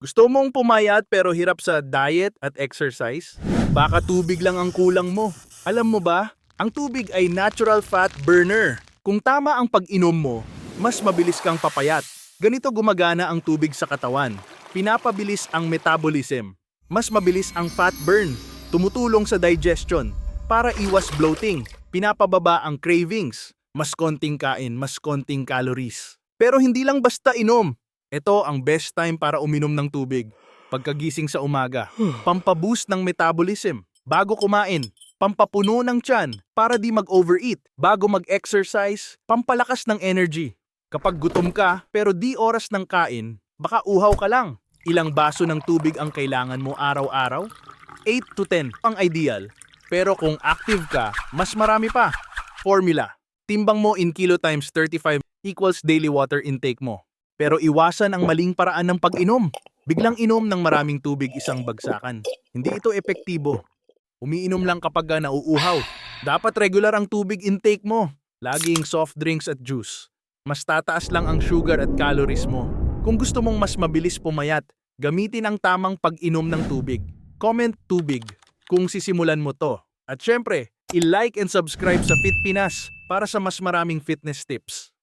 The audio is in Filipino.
Gusto mong pumayat pero hirap sa diet at exercise? Baka tubig lang ang kulang mo. Alam mo ba, ang tubig ay natural fat burner. Kung tama ang pag-inom mo, mas mabilis kang papayat. Ganito gumagana ang tubig sa katawan. Pinapabilis ang metabolism. Mas mabilis ang fat burn. Tumutulong sa digestion. Para iwas bloating. Pinapababa ang cravings. Mas konting kain, mas konting calories. Pero hindi lang basta inom. Ito ang best time para uminom ng tubig. Pagkagising sa umaga, pampaboost ng metabolism. Bago kumain, pampapuno ng tiyan para di mag-overeat. Bago mag-exercise, pampalakas ng energy. Kapag gutom ka pero di oras ng kain, baka uhaw ka lang. Ilang baso ng tubig ang kailangan mo araw-araw? 8 to 10 ang ideal. Pero kung active ka, mas marami pa. Formula. Timbang mo in kilo times 35 equals daily water intake mo. Pero iwasan ang maling paraan ng pag-inom. Biglang inom ng maraming tubig isang bagsakan. Hindi ito epektibo. Umiinom lang kapag nauuhaw. Dapat regular ang tubig intake mo. Laging soft drinks at juice. Mas tataas lang ang sugar at calories mo. Kung gusto mong mas mabilis pumayat, gamitin ang tamang pag-inom ng tubig. Comment tubig kung sisimulan mo to. At syempre, i-like and subscribe sa Fit Pinas para sa mas maraming fitness tips.